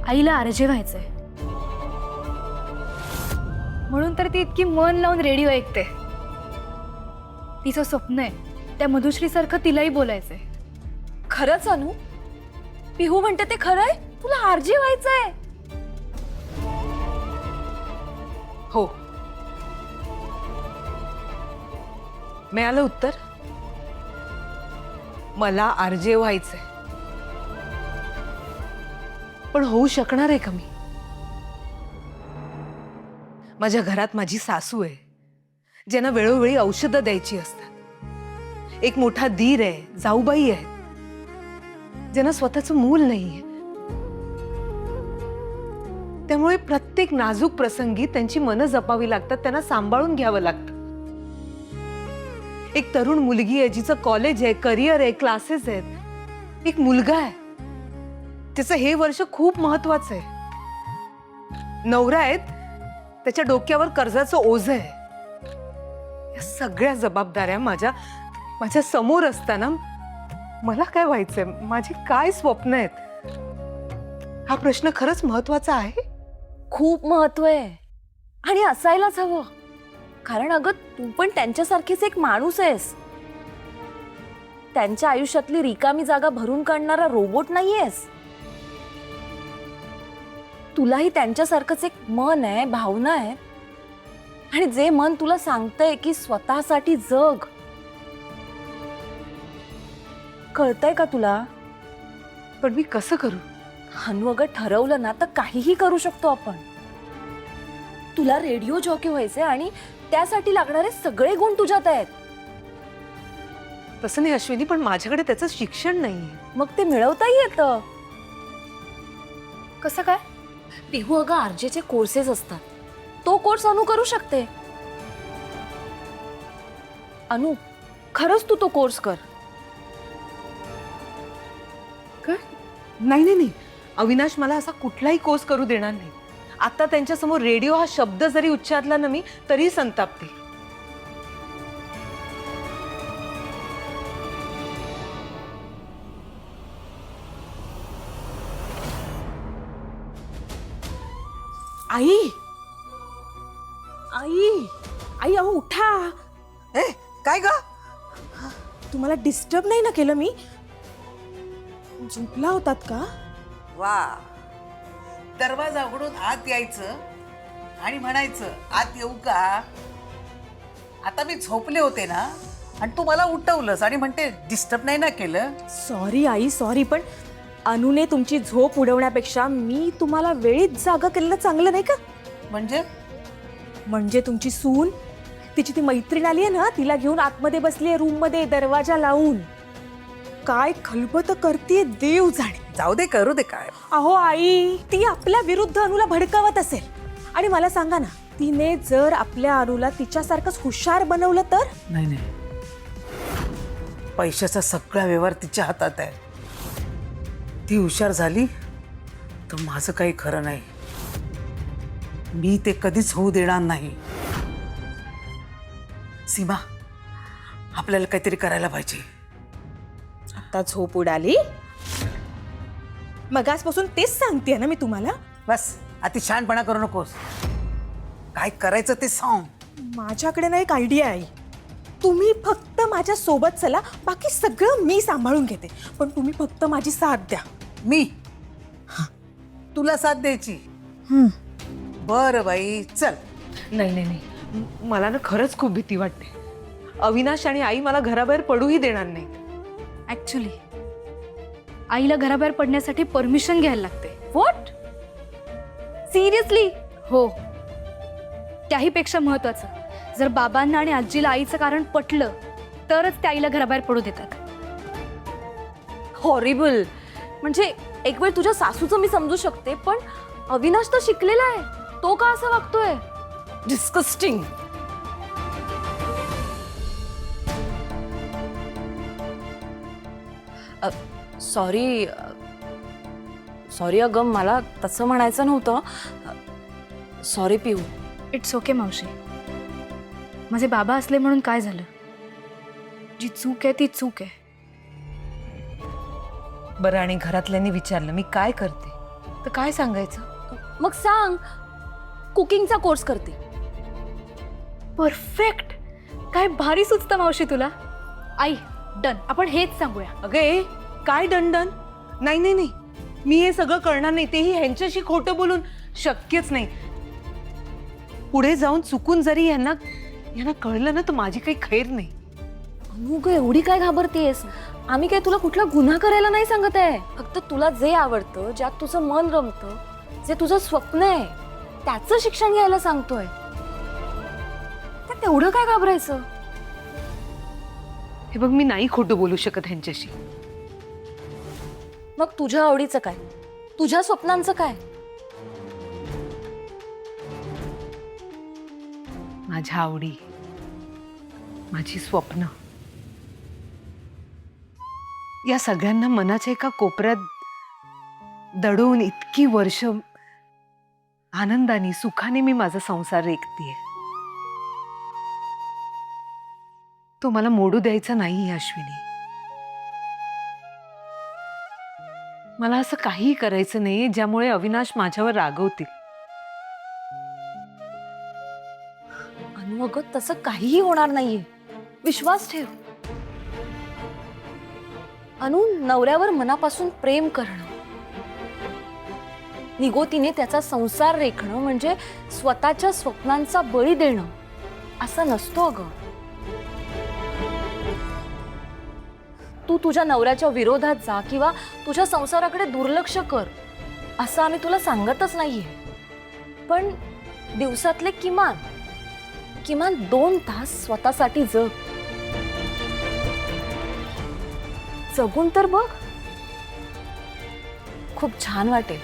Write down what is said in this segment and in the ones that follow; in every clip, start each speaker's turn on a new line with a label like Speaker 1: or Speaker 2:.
Speaker 1: आईला आरजे व्हायचंय, म्हणून तर ती इतकी मन लावून रेडिओ ऐकते. तिचं स्वप्न आहे त्या मधुश्री सारखं तिलाही बोलायचंय.
Speaker 2: खरंच अनु? पिहू म्हणते ते खरंय? तुला आरजे व्हायचंय?
Speaker 3: हो, मिळालं उत्तर. मला आरजे व्हायचंय, पण होऊ शकणार आहे का मी? माझ्या घरात माझी सासू आहे ज्यांना वेळोवेळी औषधं द्यायची असतात. एक मोठा दीर आहे, जाऊबाई आहे ज्यांना स्वतःचं मूल नाहीये. त्यामुळे प्रत्येक नाजूक प्रसंगी त्यांची मनं जपावी लागतात, त्यांना सांभाळून घ्यावं लागतं. एक तरुण मुलगी आहे जिचं कॉलेज आहे, करिअर आहे, क्लासेस आहेत. एक मुलगा आहे, त्याचं हे वर्ष खूप महत्वाचं आहे. नवरा आहेत, त्याच्या डोक्यावर कर्जाचं ओझं आहे. या सगळ्या जबाबदाऱ्या माझ्या समोर असताना मला काय व्हायचंय, माझी काय स्वप्न आहेत, हा प्रश्न खरंच महत्वाचा आहे.
Speaker 2: खूप महत्व आहे आणि असायलाच हवं. कारण अगं तू पण त्यांच्यासारखीच एक माणूस आहेस. त्यांच्या आयुष्यातली रिकामी जागा भरून काढणारा रोबोट नाहीयेस. तुलाही त्यांच्यासारखंच एक मन आहे, भावना आहे. आणि जे मन तुला सांगतंय की स्वतःसाठी जग. कळतंय का तुला?
Speaker 3: पण मी कसं करू?
Speaker 2: अनु अगं ठरवलं ना तर काहीही करू शकतो आपण. तुला रेडिओ जॉकी व्हायचंय आणि त्यासाठी लागणारे सगळे गुण तुझ्यात आहेत.
Speaker 3: तसं नाही अश्विनी, पण माझ्याकडे त्याचं शिक्षण नाहीये.
Speaker 2: मग ते मिळवताही येतं.
Speaker 1: कसं काय?
Speaker 2: पिहू अगं आरजेचे कोर्सेस असतात. तो कोर्स अनु करू शकते. अनु खरंच तू तो कोर्स कर.
Speaker 3: काय? नाही नाही नाही, अविनाश मला असा कुठलाही कोर्स करू देणार नाही. आता त्यांच्या समोर रेडिओ हा शब्द जरी उच्चारला ना मी, तरी संतापते.
Speaker 4: आई आई आई अहो उठा.
Speaker 5: ए काय ग?
Speaker 4: तुम्हाला डिस्टर्ब नाही ना केलं मी? झोपला होतात का?
Speaker 5: वा, दरवाजा उघडून आत यायचं आणि म्हणायचं आत येऊ का? आता मी झोपले होते ना आणि तू मला उठवलंस आणि म्हणते डिस्टर्ब नाही ना केलं.
Speaker 4: सॉरी आई सॉरी, पण अनुने तुमची झोप उडवण्यापेक्षा मी तुम्हाला वेळीच जागा केलेलं चांगलं नाही का? म्हणजे तुमची सून, तिची ती मैत्रीण आली आहे ना, तिला घेऊन आतमध्ये बसलीये रूम मध्ये दरवाजा लावून. काय खलबत करतीये देव जाणे.
Speaker 5: जाऊ दे, करू दे काय.
Speaker 4: अहो आई, ती आपल्या विरुद्ध अनुला भडकावत असेल. आणि मला सांगा ना, तिने जर आपल्या अनुला तिच्यासारखंच हुशार बनवलं तर?
Speaker 5: नाही नाही, पैशाचा सगळा व्यवहार तिच्या हातात आहे. ती हुशार झाली तर माझं काही खरं नाही. मी ते कधीच होऊ देणार नाही. सीमा, आपल्याला काहीतरी करायला पाहिजे.
Speaker 4: आता झोप उडाली? मगासपासून तेच सांगते ना मी तुम्हाला.
Speaker 5: बस, अति शहाणपणा करू नकोस. काय करायचं ते सांग.
Speaker 4: माझ्याकडे ना एक आयडिया आहे. तुम्ही फक्त माझ्या सोबत चला, बाकी सगळं मी सांभाळून घेते. पण तुम्ही फक्त माझी साथ द्या.
Speaker 5: मी तुला साथ द्यायची? बरं बाई, चल.
Speaker 3: नाही नाही नाही, मला ना खरंच खूप भीती वाटते. अविनाश आणि आई मला घराबाहेर पडूही देणार नाहीत.
Speaker 1: ऍक्च्युली आईला घराबाहेर पडण्यासाठी परमिशन घ्यायला लागते.
Speaker 2: व्हॉट? सिरियसली?
Speaker 1: हो, त्याहीपेक्षा महत्वाचं, जर बाबांना आणि आजीला आईचं कारण पटलं तरच त्या आईला घराबाहेर पडू देतात.
Speaker 2: हॉरिबल. म्हणजे एक वेळ तुझ्या सासूचं मी समजू शकते, पण अविनाश तर शिकलेला आहे. तो का असं वागतोय? डिस्कस्टिंग. सॉरी सॉरी अगं, मला तसं म्हणायचं नव्हतं. Sorry Pihu.
Speaker 1: इट्स ओके मावशी. माझे बाबा असले म्हणून काय झालं? जी चूक आहे ती चूक आहे.
Speaker 3: बरं, आणि घरातल्यांनी विचारलं मी काय करते तर काय सांगायचं?
Speaker 2: मग सांग, कुकिंगचा कोर्स करते.
Speaker 1: परफेक्ट. काय भारी सुचतं मावशी तुला. आई डन, आपण हेच सांगूया.
Speaker 3: अगं ए, काय दंडन? नाही नाही नाही, मी हे सगळं करणार नाही, तेही ह्यांच्याशी खोटं बोलून. शक्यच नाही. पुढे जाऊन चुकून जरी यांना कळलं ना तर माझी काही खैर नाही.
Speaker 2: अनु ग, एवढी काय घाबरतेस? आम्ही काय तुला कुठला गुन्हा करायला नाही सांगत आहे. फक्त तुला जे आवडतं, ज्यात तुझं मन रमतं, जे तुझं स्वप्न आहे, त्याचं शिक्षण घ्यायला सांगतोय. त्यात एवढं काय घाबरायचं?
Speaker 3: हे बघ, मी नाही खोटं बोलू शकत ह्यांच्याशी.
Speaker 2: मग तुझ्या आवडीचं काय? तुझ्या स्वप्नांचं काय?
Speaker 3: माझ्या आवडी, माझी स्वप्न, या सगळ्यांना मनाच्या एका कोपऱ्यात दडवून इतकी वर्ष आनंदाने सुखाने मी माझा संसार रेखतेय. तो मला मोडू द्यायचा नाही अश्विनी. मला असं काहीही करायचं नाही ज्यामुळे अविनाश माझ्यावर रागवतील.
Speaker 2: अनु अगं, तसं काहीही होणार नाहीये, विश्वास ठेव. अनु, नवऱ्यावर मनापासून प्रेम करणं, निगोतीने त्याचा संसार रेखणं म्हणजे स्वतःच्या स्वप्नांचा बळी देणं असं नसतो अगं. तू तुझ्या नवऱ्याच्या विरोधात जा किंवा तुझ्या संसाराकडे दुर्लक्ष कर असं आम्ही तुला सांगतच नाहीये. पण दिवसातले किमान 2 तास स्वतःसाठी जग. जगून तर बघ, खूप छान वाटेल.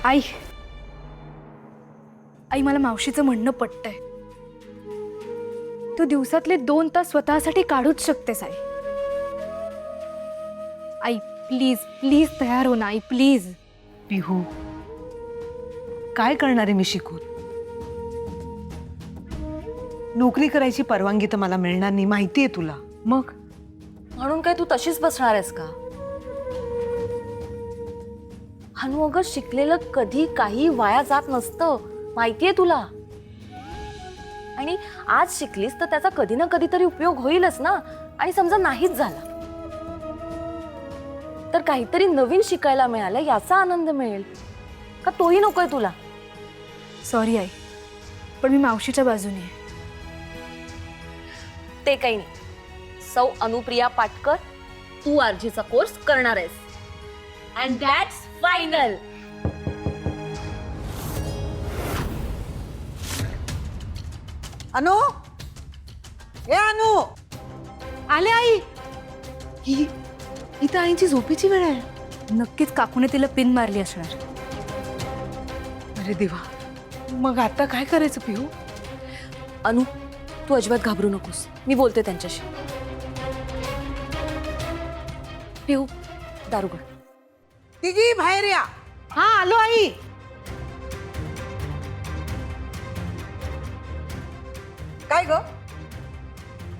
Speaker 1: आई आई मला मावशीचं म्हणणं पटतंय. तू दिवसातले 2 तास स्वतःसाठी काढूच शकतेस आई. आई प्लीज प्लीज तयार हो ना आई, प्लीज.
Speaker 3: पिहू, काय करणार आहे मी शिकून? नोकरी करायची परवानगी तर मला मिळणार नाही, माहितीये तुला. मग
Speaker 2: म्हणून काय तू तशीच बसणार आहेस का? अनु अगं, शिकलेलं कधी काही वाया जात नसतं, माहितीये तुला. आणि आज शिकलीस तर त्याचा कधी ना कधीतरी उपयोग होईलच ना. आणि समजा नाहीच झाला तर काहीतरी नवीन शिकायला मिळालं याचा आनंद मिळेल का, तोही नकोय तुला?
Speaker 1: सॉरी आई, पण मी मावशीच्या बाजूने आहे.
Speaker 2: ते काही नाही. सौ अनुप्रिया पाटकर, तू आरजीचा कोर्स करणार आहेस. And that's final.
Speaker 5: अनु, ए अनु,
Speaker 3: आले आई. ही तर आईची झोपेची वेळ आहे.
Speaker 1: नक्कीच काकूने तिला पिन मारली असणार.
Speaker 3: अरे देवा, मग आता काय करायचं पिहू?
Speaker 2: अनु, तू अजिबात घाबरू नकोस, मी बोलते त्यांच्याशी. पिहू, दारुगड.
Speaker 5: तिघी बाहेर या.
Speaker 3: हा, आलो आई.
Speaker 5: काय ग,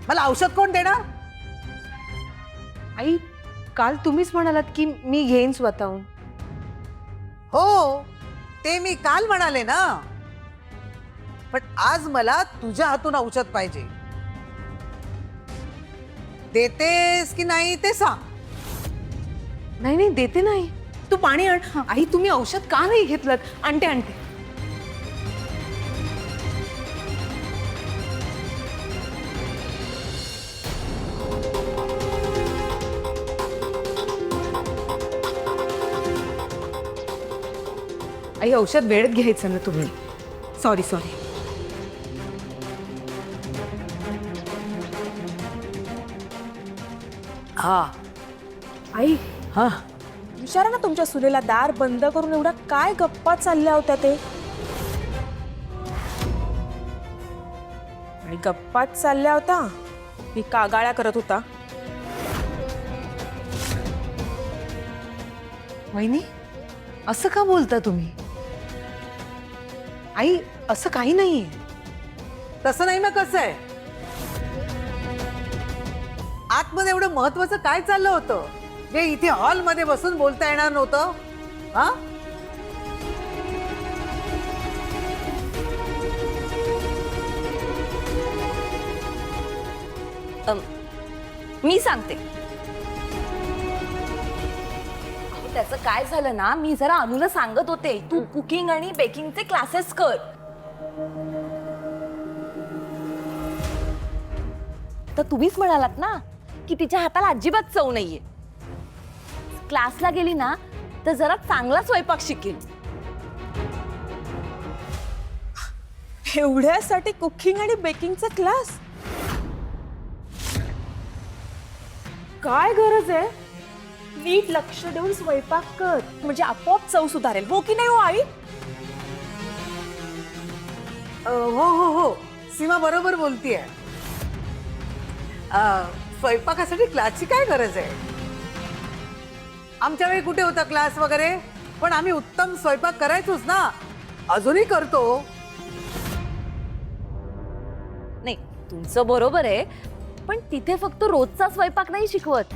Speaker 5: मला औषध कोण देणार?
Speaker 3: आई, काल तुम्हीच म्हणालात की मी घेईन स्वतःहून.
Speaker 5: हो, ते मी काल म्हणाले ना, पण आज मला तुझ्या हातून औषध पाहिजे. देतेस की नाही ते सांग.
Speaker 3: नाही नाही, देते नाही. तू पाणी आण. आई, तुम्ही औषध का नाही घेतलं? आणते आणते. आई, औषध वेळेत घ्यायचं ना तुम्ही. Sorry sorry.
Speaker 5: हा
Speaker 4: आई,
Speaker 5: हा,
Speaker 4: विचारा ना तुमच्या सुनेला, दार बंद करून एवढ्या काय गप्पा चालल्या होत्या ते. आणि गप्पाच चालल्या होता मी कागाळ्या करत होता.
Speaker 3: वहिनी असं का बोलता तुम्ही? आई असं काही नाहीये.
Speaker 5: तसं नाही, मग कसं आहे? आतमध्ये एवढं महत्वाचं काय चाललं होतं जे इथे हॉलमध्ये बसून बोलता येणार नव्हतं? हा,
Speaker 2: मी सांगते. अहो, त्याचं काय झालं ना, मी जरा अनुला सांगत होते तू कुकिंग आणि बेकिंगचे क्लासेस कर. तर तुम्हीच म्हणालात ना की तिच्या हाताला अजिबात चव नाहीये. क्लासला गेली ना तर जरा चांगला स्वयंपाक शिकेल.
Speaker 4: एवढ्यासाठी कुकिंग आणि बेकिंगचा क्लास? काय गरज आहे? नीट लक्ष देऊन स्वयंपाक कर म्हणजे आपोआप चव सुधारेल. हो की नाही हो आई?
Speaker 5: हो हो हो, सीमा बरोबर बोलतीये. स्वयंपाकासाठी क्लासची काय गरज आहे? आमच्या वेळी कुठे होता क्लास वगैरे? पण आम्ही उत्तम स्वयंपाक करायचोच ना, अजूनही करतो.
Speaker 2: नाही, तुमचं बरोबर आहे, पण तिथे फक्त रोजचा स्वयंपाक नाही शिकवत.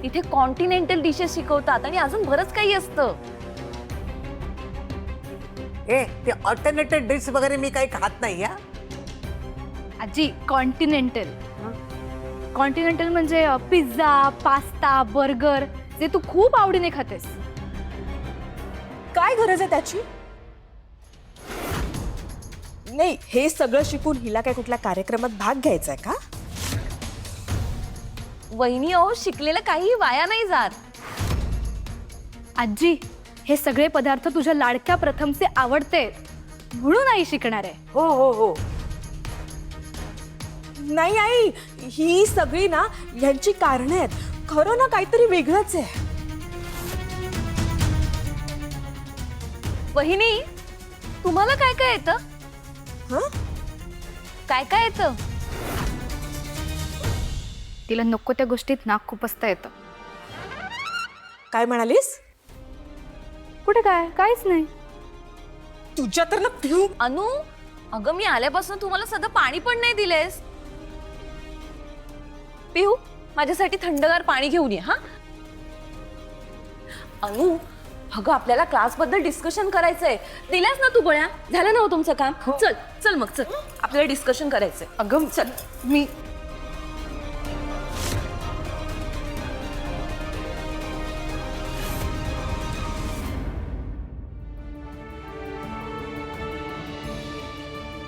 Speaker 2: तिथे कॉन्टिनेंटल डिशेस शिकवतात आणि अजून बरंच काही असतं.
Speaker 5: ए, ते ऑल्टरनेटेड डिश वगैरे मी काही खात नाही. या
Speaker 1: आजी, कॉन्टिनेंटल कॉन्टिनेंटल म्हणजे पिझ्झा, पास्ता, बर्गर जे तू खूप आवडीने खातेस.
Speaker 4: काय गरज आहे त्याची? नाही, हे सगळं शिकून हिला काय कुठल्या कार्यक्रमात भाग घ्यायचा आहे का?
Speaker 2: वहिनी हो, शिकलेलं काही वाया नाही जात.
Speaker 1: आजी, हे सगळे पदार्थ तुझ्या लाडक्या प्रथमचे आवडते म्हणून आई शिकणार आहे.
Speaker 5: हो हो हो,
Speaker 4: नाही आई, ही सगळी ना यांची कारणं आहेत. खरं ना काहीतरी वेगळंच आहे.
Speaker 2: वहिनी, तुम्हाला काय काय येतं?
Speaker 4: हं?
Speaker 2: काय काय येतं?
Speaker 1: तिला नको त्या गोष्टीत नाक खुपसता येतं.
Speaker 4: काय म्हणालीस?
Speaker 1: कुठे काय, काहीच नाही.
Speaker 4: तुझ्या तर ना पिऊ.
Speaker 2: अनु, अगं मी आल्यापासून तुम्हाला साधं पाणी पण नाही दिलेस. पिहू, माझ्यासाठी थंडगार पाणी घेऊन ये. हा अनु, अगं आपल्याला क्लास बद्दल डिस्कशन करायचंय. दिल्यास ना तू गोळ्या? झालं ना हो तुमचं काम? चल चल मग चल, आपल्याला डिस्कशन करायचंय.
Speaker 3: अगं
Speaker 2: चल.
Speaker 3: मी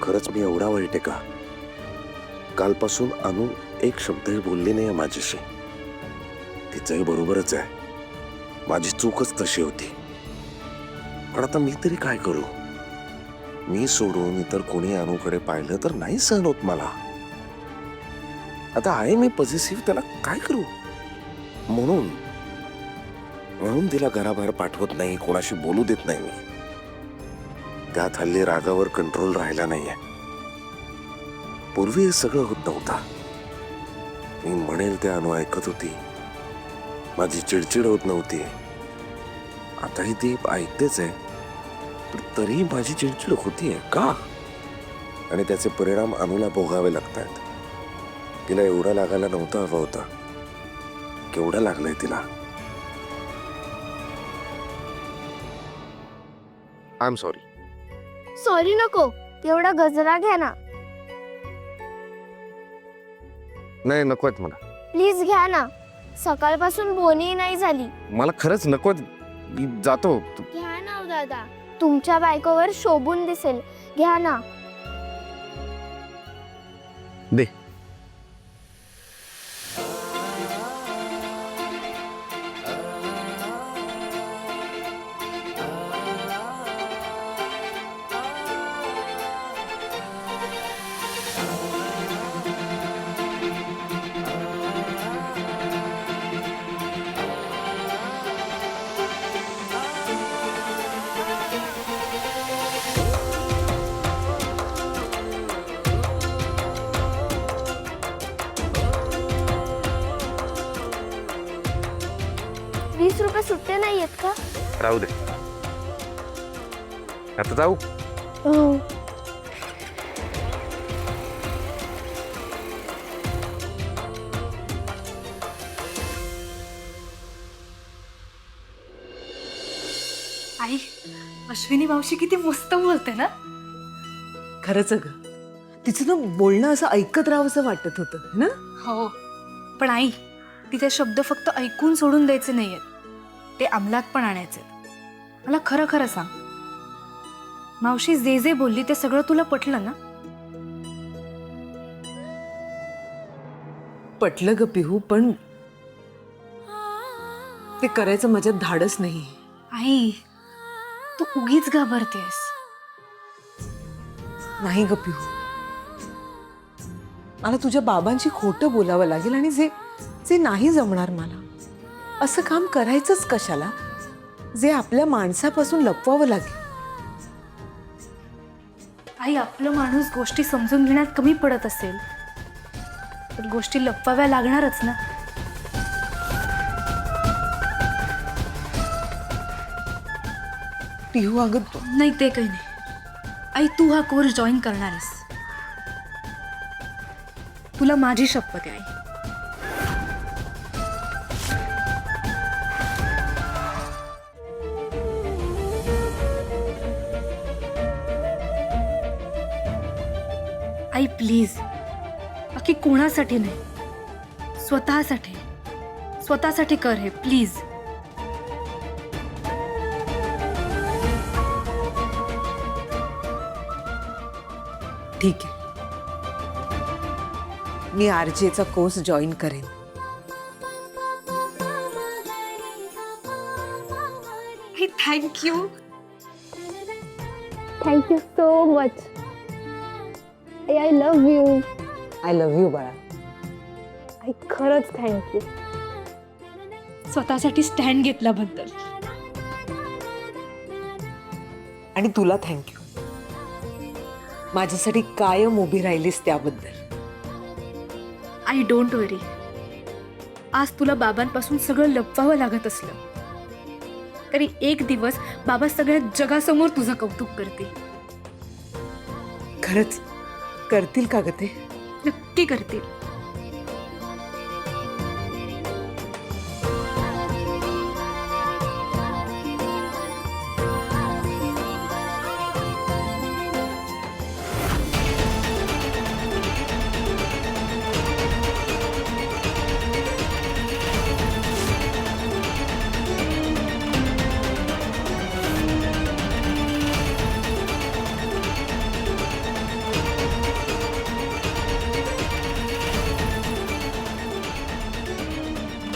Speaker 6: खरंच मी एवढा वाईट आहे का? कालपासून अनु एक शब्दही बोलली नाही माझ्याशी. तिचंही बरोबरच आहे, माझी चूकच तशी होती. पण आता मी तरी काय करू? मी सोडून इतर कोणी अनुकडे पाहिलं तर नाही सहन होत मला. आता आहे मी पॉझिटिव्ह, त्याला काय करू? म्हणून तिला घराबाहेर पाठवत नाही, कोणाशी बोलू देत नाही मी. त्यात हल्ली रागावर कंट्रोल राहिला नाहीये. पूर्वी हे सगळं होत नव्हता. मी म्हणेल ते अनु ऐकत होती, माझी चिडचिड होत नव्हती. आताही ती ऐकतेच आहे, पण तरीही माझी चिडचिड होतीये का? आणि त्याचे परिणाम अनुला भोगावे लागतात. तिला एवढा लागायला नव्हता हवा होता, केवढा लागलाय तिला. I am sorry.
Speaker 7: सॉरी नको, तेवढा गजरा घ्या ना.
Speaker 6: नाही नकोत मला.
Speaker 7: प्लीज घ्या ना, सकाळपासून बोनी नाही झाली.
Speaker 6: मला खरंच नकोत, मी जातो.
Speaker 7: घ्या ना हो दादा, तुमच्या बायकोवर शोभून दिसेल. घ्या ना.
Speaker 6: दे.
Speaker 7: ₹20 सुट्टे नाही आहेत का?
Speaker 6: राहू दे, आता जाऊ.
Speaker 7: हो.
Speaker 1: आई, अश्विनी मावशी किती मस्त बोलते ना.
Speaker 3: खरंच ग, तिचं ना बोलणं असं ऐकत राहावंसं वाटत होतं ना.
Speaker 1: हो, पण आई, तिचे शब्द फक्त ऐकून सोडून द्यायचे नाहीयेत, ते अंमलात पण आणायचे. मला खरं खरं सांग, मावशी जे जे बोलली ते सगळं तुला पटलं ना?
Speaker 3: पटलं ग पिहू, पण ते करायचं माझ्यात धाडस नाही.
Speaker 1: आई, तू उगीच घाबरतेस.
Speaker 3: नाही ग पिहू, मला तुझ्या बाबांशी खोटं बोलावं लागेल आणि जे जे नाही जमणार मला. असं काम करायचंच कशाला जे आपल्या माणसापासून लपवावं लागेल.
Speaker 1: आई, आपलं माणूस गोष्टी समजून घेण्यात कमी पडत असेल तर गोष्टी लपवाव्या लागणारच ना.
Speaker 3: पिहू अगं
Speaker 1: नाही, ते काही नाही. आई, तू हा कोर्स जॉईन करणार आहेस, तुला माझी शपथ आहे आई. आई प्लीज, बाकी कोणासाठी नाही, स्वतःसाठी, स्वतःसाठी कर हे प्लीज.
Speaker 3: ठीक आहे, मी आरजेचा कोर्स जॉईन करेन.
Speaker 1: Thank you.
Speaker 7: Thank you so much. I love you.
Speaker 3: I love you बाळा.
Speaker 7: आई खरंच थँक्यू.
Speaker 1: स्वतःसाठी स्टँड घेतल्याबद्दल.
Speaker 3: आणि तुला थँक्यू, माझ्यासाठी कायम उभी राहिलीस त्याबद्दल.
Speaker 1: आई डोंट वरी, आज तुला बाबांपासून सगळं लपवावं लागत असलं तरी एक दिवस बाबा सगळ्या जगासमोर तुझं कौतुक करतील.
Speaker 3: खरंच करतील का ग ते?
Speaker 1: नक्की करतील.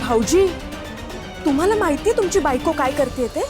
Speaker 4: भाऊजी, तुम्हाला माहितीये तुमची बायको काय करते ते?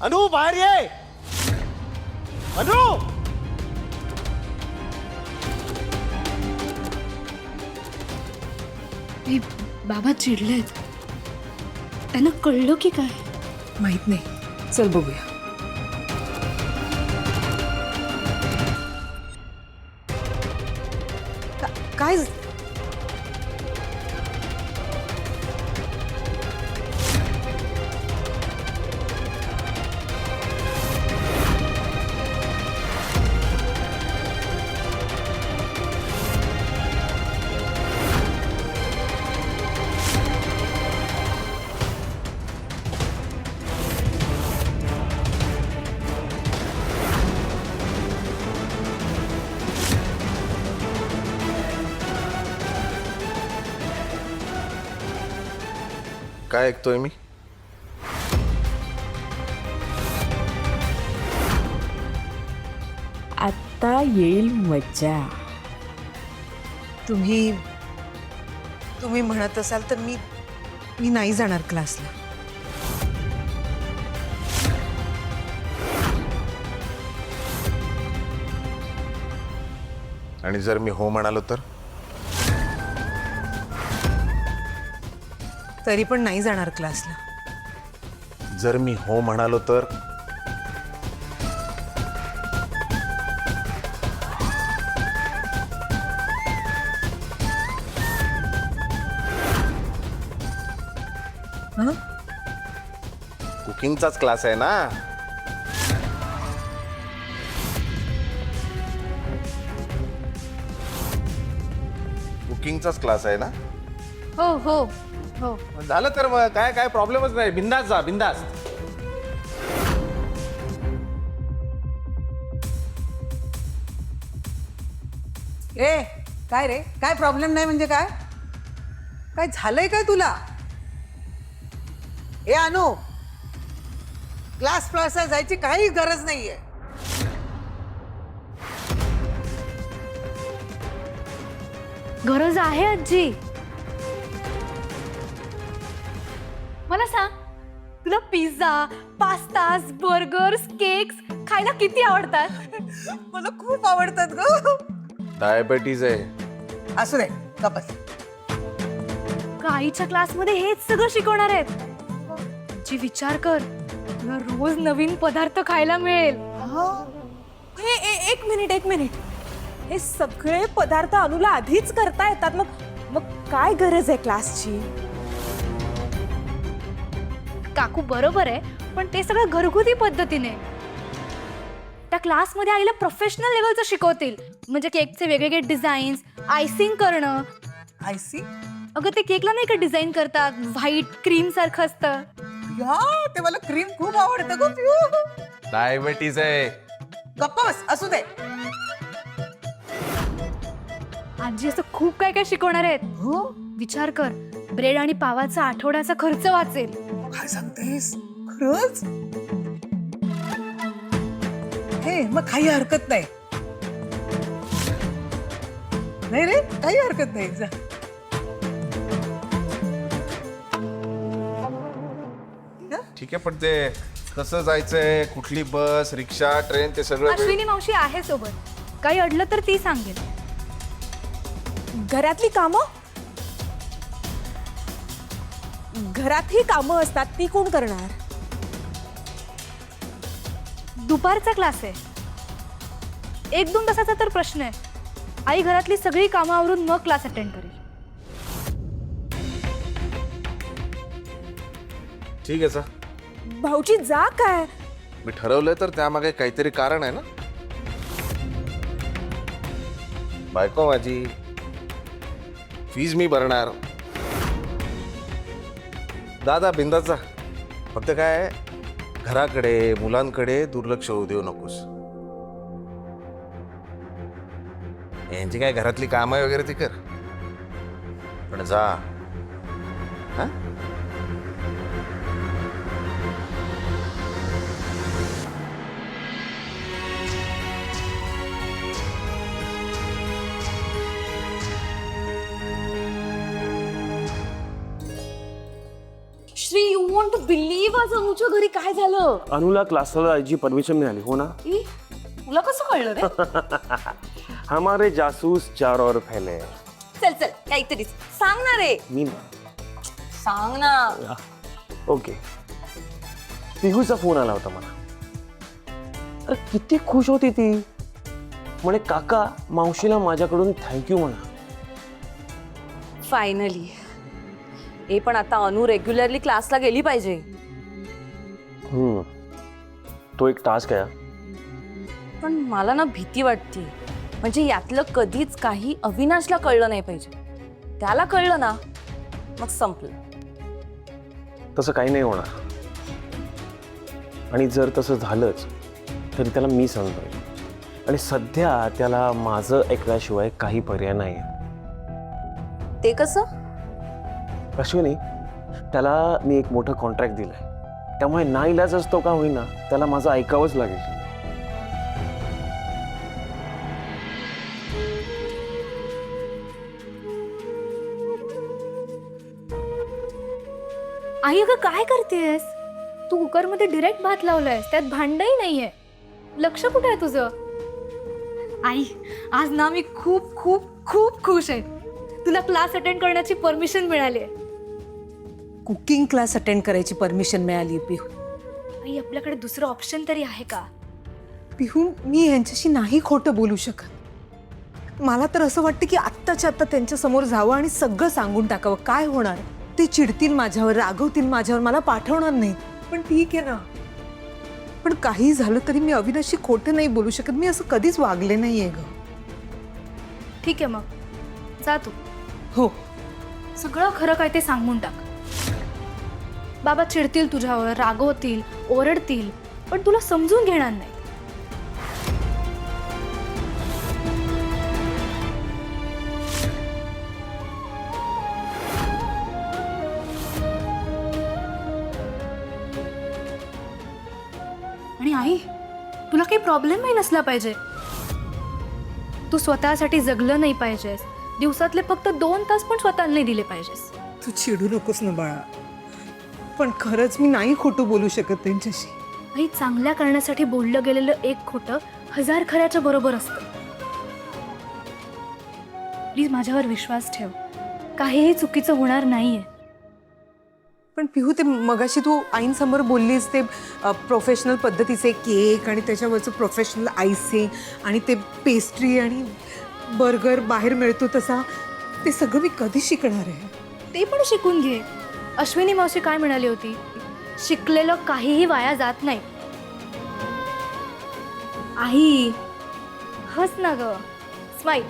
Speaker 8: अनु बाहेर ये. अनु,
Speaker 1: हे बाबा चिडलेत, त्यांना कळलं की काय?
Speaker 3: माहित नाही, चल बघूया. काय
Speaker 8: काय ऐकतोय मी?
Speaker 4: आता येईल मज्जा.
Speaker 3: तुम्ही म्हणत असाल तर मी नाही जाणार क्लासला.
Speaker 8: आणि जर मी हो म्हणालो तर?
Speaker 3: तरी पण नाही जाणार क्लासला.
Speaker 8: जर मी हो म्हणालो तर? कुकिंगचाच क्लास आहे ना? कुकिंगचाच क्लास आहे ना?
Speaker 1: हो हो हो.
Speaker 8: झालं तर मग काय प्रॉब्लेमच नाही. बिंदास जा, बिंदास.
Speaker 5: ए काय रे, काय प्रॉब्लेम नाही म्हणजे काय? काय झालंय काय तुला? ए अनु, क्लासला जायची काही गरज नाहीये.
Speaker 1: गरज आहे आजी. मला सांग, तुला पिझ्झा, पास्तास, बर्गर्स, केक्स खायला किती आवडतात?
Speaker 5: मला खूप आवडतात ग.
Speaker 8: डायबिटीज आहे.
Speaker 5: असू दे, गप्पच.
Speaker 1: आईच्या क्लासमध्ये हेच सगळं शिकवणार आहेत. जी विचार कर, तुला रोज नवीन पदार्थ खायला मिळेल.
Speaker 4: एक मिनिट. हे सगळे पदार्थ अनुला आधीच करता येतात. मग काय गरज आहे क्लासची?
Speaker 1: काकू बरोबर आहे, पण ते सगळं घरगुती पद्धतीने. त्या क्लासमध्ये आईला प्रोफेशनल लेवलचं शिकवतील. म्हणजे केकचे वेगवेगळे डिझाईन्स, आयसिंग करणं.
Speaker 5: आयसी?
Speaker 1: अगं ते केकला नाही का डिझाईन करतात, व्हाईट क्रीम सारखं असतं.
Speaker 5: या, ते मला क्रीम खूप आवडतं ग पिऊ.
Speaker 8: डायबिटीज आहे.
Speaker 5: गप्पा बस, असू दे.
Speaker 1: आजी असं खूप काय काय शिकवणार आहेत.
Speaker 5: हो?
Speaker 1: विचार कर, ब्रेड आणि पावाचा आठवड्याचा खर्च वाचेल.
Speaker 5: काय सांगतेस? खरंच? हे मग काही हरकत नाही. नाही रे, काही हरकत नाही. जा.
Speaker 8: ठीक आहे, पण ते कसं जायचंय? कुठली बस, रिक्षा, ट्रेन, ते सगळं?
Speaker 1: अश्विनी मावशी आहे सोबत. काही अडलं तर ती सांगेल.
Speaker 4: घरातली कामं? घरातही कामं असतात, ती कोण करणार?
Speaker 1: दुपारचा क्लास आहे. 1-2 तासाचा तर प्रश्न आहे. आई घरातली सगळी कामं आवरून मग क्लास अटेंड करेल.
Speaker 8: ठीक आहे, जा.
Speaker 4: भाऊजी जा काय?
Speaker 8: मी ठरवलंय तर त्यामागे काहीतरी कारण आहे ना. बायको माझी, फीज मी भरणार. दादा बिंदास जा. फक्त काय, घराकडे, मुलांकडे दुर्लक्ष होऊ देऊ नकोस. यांची काय घरातली कामं वगैरे ती कर, पण जा. हा?
Speaker 2: Shri, you want to believe आज अनुच्या घरी काय झालं?
Speaker 9: अनुला क्लासला जायची परमिशन मिळाली. हो ना?
Speaker 2: तुला कसं कळलं रे?
Speaker 9: हमारे जासूस चार और फैले.
Speaker 2: चल काहीतरी सांग ना रे.
Speaker 9: मी
Speaker 2: सांग ना.
Speaker 9: ओके. पिहूचा फोन आला होता मला. अरे किती खुश होती ती. म्हणे काका, मावशीला माझ्याकडून थँक्यू म्हणा.
Speaker 2: फायनली. पण आता अनु रेग्युलरली क्लासला गेली पाहिजे.
Speaker 9: तो एक टास्क आहे.
Speaker 2: पण मला ना भीती वाटते. म्हणजे यातलं कधीच काही अविनाशला कळलं नाही पाहिजे. त्याला कळलं ना, मग संपलं.
Speaker 9: तसं काही नाही होणार. आणि जर तसं झालंच तरी त्याला मी सांगतोय. आणि सध्या त्याला माझं ऐकल्याशिवाय काही पर्याय नाही.
Speaker 2: ते कसं?
Speaker 9: अश्विनी, त्याला मी एक मोठं कॉन्ट्रॅक्ट दिलंय, त्यामुळे नाईलाज असतो का होईना त्याला माझं ऐकावंच लागेल.
Speaker 1: आई अगं काय करतेस तू? कुकरमध्ये डिरेक्ट भात लावलायस, त्यात भांडही नाहीये. लक्ष कुठे आहे तुझं? आई आज ना मी खूप खूप खूप खुश आहे. तुला क्लास अटेंड करण्याची परमिशन मिळाली आहे.
Speaker 4: कुकिंग क्लास अटेंड करायची परमिशन मिळाली पिहू.
Speaker 1: आई आपल्याकडे दुसरं ऑप्शन तरी आहे का?
Speaker 4: पिहू, मी यांच्याशी नाही खोटं बोलू शकत. मला तर असं वाटतं की आत्ताच्या आत्ता त्यांच्या समोर जावं आणि सगळं सांगून टाकावं. काय होणार? ते चिडतील माझ्यावर, रागवतील माझ्यावर, मला पाठवणार नाहीत. पण ठीक आहे ना. पण काही झालं तरी मी अविनाशी खोटं नाही बोलू शकत. मी असं कधीच वागले नाहीये ग.
Speaker 1: ठीक आहे मग जा तू.
Speaker 4: हो,
Speaker 1: सगळं खरं काय ते सांगून टाक. बाबा चिडतील तुझ्यावर, रागवतील, ओरडतील, पण तुला समजून घेणार नाही. आणि आई तुला काही प्रॉब्लेम नाही नसला पाहिजे. तू स्वतःसाठी जगलं नाही पाहिजेस. दिवसातले फक्त 2 तास पण स्वतःला नाही दिले पाहिजेस.
Speaker 4: तू चिडू नकोस ना बाळा. पण खरंच मी नाही खोटं बोलू शकत त्यांच्याशी.
Speaker 1: आई चांगल्या करण्यासाठी बोललं गेलेलं एक खोटं 1000 खऱ्याच्या बरोबर असतं. प्लीज माझ्यावर विश्वास ठेव. काहीही चुकीचं होणार नाहीये.
Speaker 4: पण पिहू, ते मगाशी तू आईंसमोर बोललीस ते प्रोफेशनल पद्धतीचे केक आणि त्याच्यावरचं प्रोफेशनल आयसिंग आणि ते पेस्ट्री आणि बर्गर बाहेर मिळतो तसा, ते सगळं मी कधी शिकणार आहे?
Speaker 1: ते पण शिकून घे. अश्विनी मावशी काय म्हणाली होती? शिकलेलं काहीही वाया जात नाही. आई हस ना ग. स्माईल.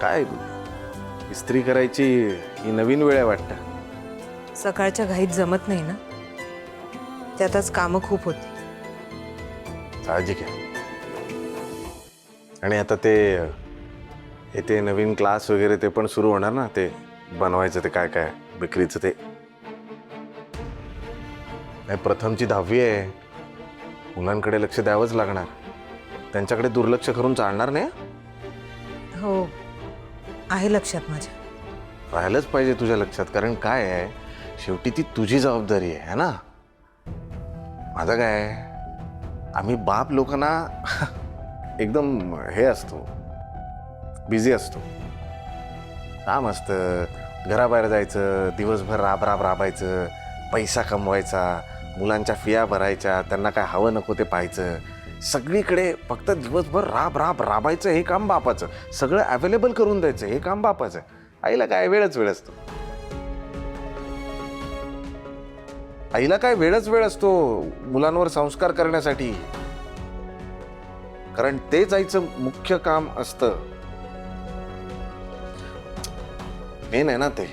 Speaker 8: काय इस्त्री करायची ही नवीन वेळ आहे वाटतं.
Speaker 4: सकाळच्या घाईत जमत नाही ना, त्यातच कामं खूप होती.
Speaker 8: साहजिक आहे. आणि आता ते नवीन क्लास वगैरे ते पण सुरू होणार ना, ते बनवायचं, ते काय काय बेकरीचं ते. नाही, प्रथमची 10वी आहे. मुलांकडे लक्ष द्यावंच लागणार. त्यांच्याकडे दुर्लक्ष करून चालणार नाही.
Speaker 4: हो, आहे लक्षात माझ्या.
Speaker 8: राहिलंच पाहिजे तुझ्या लक्षात, कारण काय आहे, शेवटी ती तुझी जबाबदारी आहे ना. माझं काय, आम्ही बाप लोकांना एकदम हे असतो, बिझी असतो. काम असतं, घराबाहेर जायचं, दिवसभर राबायचं, पैसा कमवायचा, मुलांच्या फिया भरायच्या, त्यांना काय हवं नको ते पाहायचं. सगळीकडे फक्त दिवसभर राबायचं, हे काम बापाचं. सगळं अवेलेबल करून द्यायचं, हे काम बापाचं. आईला काय वेळच वेळ असतो. आईला काय वेळच वेळ असतो मुलांवर संस्कार करण्यासाठी, कारण तेच आईचं मुख्य काम असतं. मेन आहे ना ते.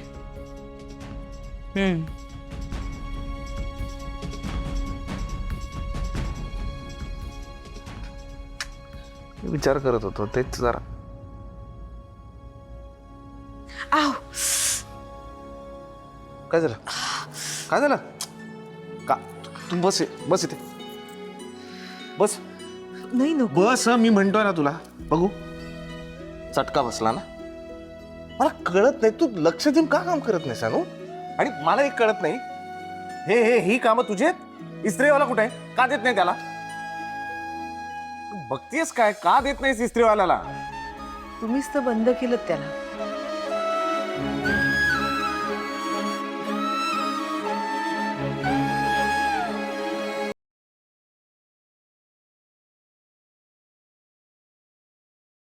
Speaker 8: विचार करत होतो तेच जरा.
Speaker 4: आव,
Speaker 8: काय झालं? काय झालं? का तू बस इथे बस.
Speaker 4: नाही नको.
Speaker 8: बस, मी म्हणतोय ना तुला. बघू, चटका बसला ना. मला कळत नाही तू लक्ष देऊन का काम करत नाही सानू. आणि मला एक कळत नाही, ही कामं तुझी आहेत. इस्त्रीवाला कुठे आहे? का देत नाही त्याला? बघतेस काय, का देत नाहीस इस्त्रीवाल्याला?
Speaker 4: तुम्हीच तर बंद केलं त्याला.